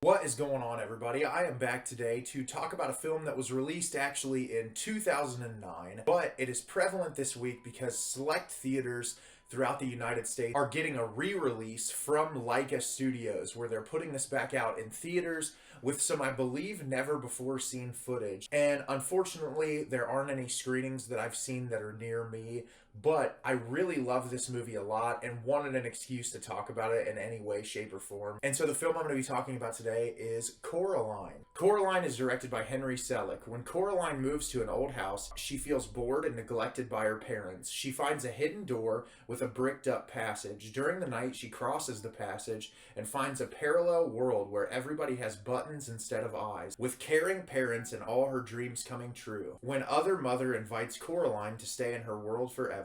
What is going on, everybody? I am back today to talk about a film that was released actually in 2009, but it is prevalent this week because select theaters throughout the United States are getting a re-release from Laika Studios, where they're putting this back out in theaters with some, I believe, never before seen footage. And unfortunately, there aren't any screenings that I've seen that are near me, but I really love this movie a lot and wanted an excuse to talk about it in any way, shape, or form. And so the film I'm going to be talking about today is Coraline. Coraline is directed by Henry Selick. When Coraline moves to an old house, she feels bored and neglected by her parents. She finds a hidden door with a bricked up passage. During the night, she crosses the passage and finds a parallel world where everybody has buttons instead of eyes, with caring parents and all her dreams coming true. When Other Mother invites Coraline to stay in her world forever,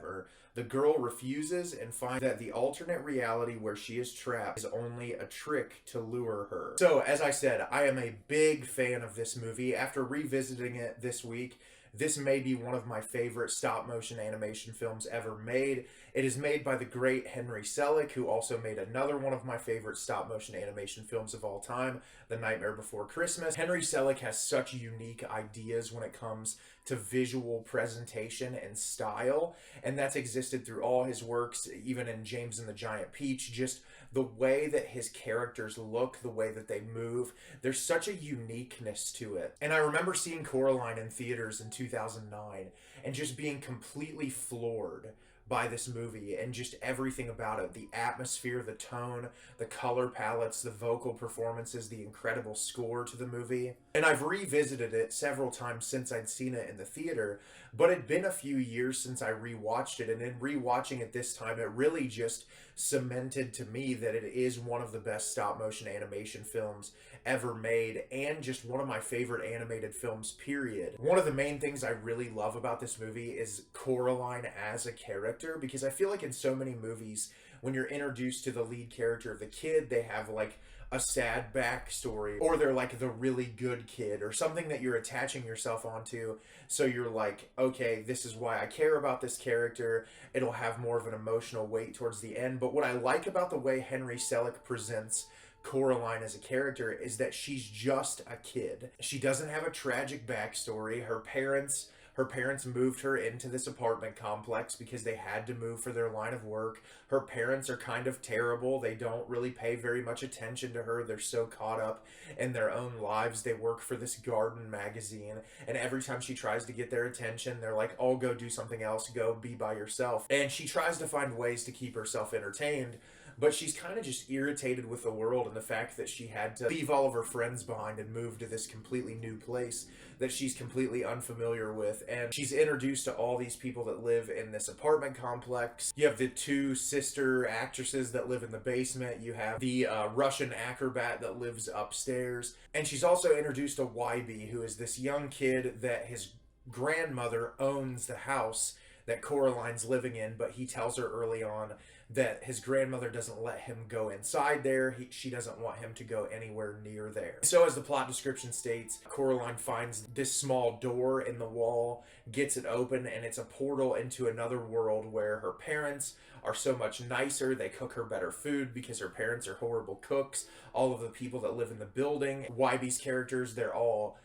the girl refuses and finds that the alternate reality where she is trapped is only a trick to lure her. So, as I said, I am a big fan of this movie. After revisiting it this week, this may be one of my favorite stop-motion animation films ever made. It is made by the great Henry Selick, who also made another one of my favorite stop-motion animation films of all time, The Nightmare Before Christmas. Henry Selick has such unique ideas when it comes to visual presentation and style, and that's existed through all his works, even in James and the Giant Peach. Just the way that his characters look, the way that they move, there's such a uniqueness to it. And I remember seeing Coraline in theaters in 2009 and just being completely floored by this movie and just everything about it. The atmosphere, the tone, the color palettes, the vocal performances, the incredible score to the movie. And I've revisited it several times since I'd seen it in the theater, but it'd been a few years since I rewatched it, and in rewatching it this time, it really just cemented to me that it is one of the best stop-motion animation films ever made, and just one of my favorite animated films, period. One of the main things I really love about this movie is Coraline as a character, because I feel like in so many movies, when you're introduced to the lead character of the kid, they have like a sad backstory, or they're like the really good kid, or something that you're attaching yourself onto, so you're like, okay, this is why I care about this character. It'll have more of an emotional weight towards the end. But what I like about the way Henry Selick presents Coraline as a character is that she's just a kid. She doesn't have a tragic backstory. Her parents moved her into this apartment complex because they had to move for their line of work. Her parents are kind of terrible. They don't really pay very much attention to her. They're so caught up in their own lives. They work for this garden magazine, and every time she tries to get their attention, they're like, oh, go do something else. Go be by yourself. And she tries to find ways to keep herself entertained, but she's kind of just irritated with the world and the fact that she had to leave all of her friends behind and move to this completely new place that she's completely unfamiliar with. And she's introduced to all these people that live in this apartment complex. You have the two sister actresses that live in the basement. You have the Russian acrobat that lives upstairs. And she's also introduced to Wybie, who is this young kid that his grandmother owns the house that Coraline's living in, but he tells her early on that his grandmother doesn't let him go inside there. She doesn't want him to go anywhere near there. So as the plot description states, Coraline finds this small door in the wall, gets it open, and it's a portal into another world where her parents are so much nicer. They cook her better food because her parents are horrible cooks. All of the people that live in the building, Wybie's characters, they're all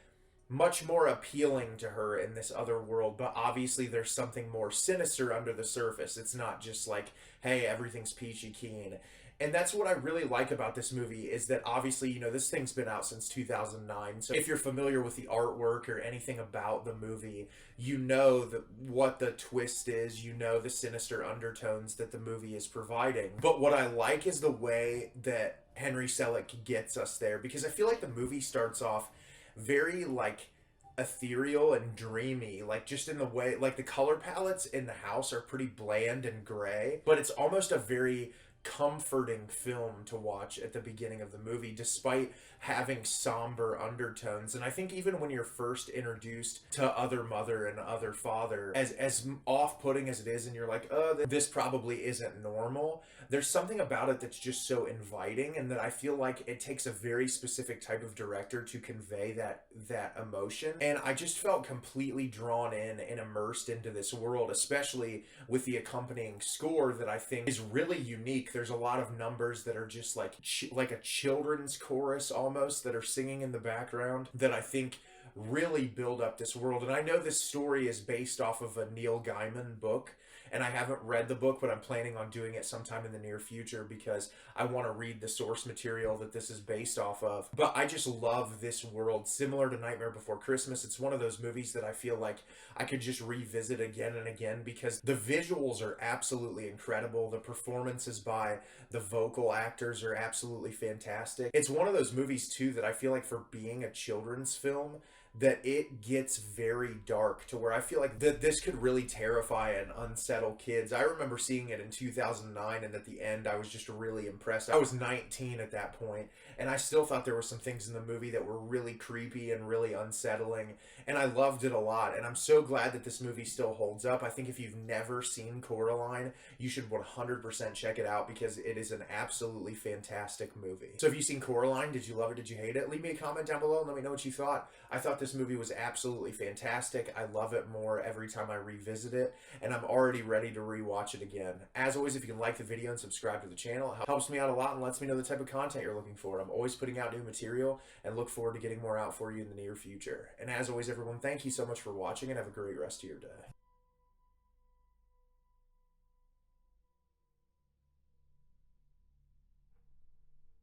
much more appealing to her in this other world, but obviously there's something more sinister under the surface. It's not just like, hey, everything's peachy keen. And that's what I really like about this movie, is that obviously, you know, this thing's been out since 2009. So if you're familiar with the artwork or anything about the movie, you know what the twist is, you know the sinister undertones that the movie is providing. But what I like is the way that Henry Selick gets us there, because I feel like the movie starts off very like ethereal and dreamy, like just in the way, like the color palettes in the house are pretty bland and gray, but it's almost a very comforting film to watch at the beginning of the movie, despite having somber undertones. And I think even when you're first introduced to Other Mother and Other Father, as off-putting as it is, and you're like, oh, this probably isn't normal, there's something about it that's just so inviting, and that I feel like it takes a very specific type of director to convey that emotion. And I just felt completely drawn in and immersed into this world, especially with the accompanying score that I think is really unique There's a lot of numbers that are just like like a children's chorus almost that are singing in the background that I think really build up this world. And I know this story is based off of a Neil Gaiman book, and I haven't read the book, but I'm planning on doing it sometime in the near future because I want to read the source material that this is based off of. But I just love this world, similar to Nightmare Before Christmas. It's one of those movies that I feel like I could just revisit again and again because the visuals are absolutely incredible. The performances by the vocal actors are absolutely fantastic. It's one of those movies too that I feel like, for being a children's film, that it gets very dark to where I feel like that this could really terrify and unsettle kids. I remember seeing it in 2009, and at the end I was just really impressed. I was 19 at that point, and I still thought there were some things in the movie that were really creepy and really unsettling, and I loved it a lot. And I'm so glad that this movie still holds up. I think if you've never seen Coraline, you should 100% check it out because it is an absolutely fantastic movie. So have you seen Coraline? Did you love it? Did you hate it? Leave me a comment down below and let me know what you thought. I thought this movie was absolutely fantastic. I love it more every time I revisit it, and I'm already ready to rewatch it again. As always, if you can like the video and subscribe to the channel, it helps me out a lot and lets me know the type of content you're looking for. I'm always putting out new material and look forward to getting more out for you in the near future. And as always, everyone, thank you so much for watching and have a great rest of your day.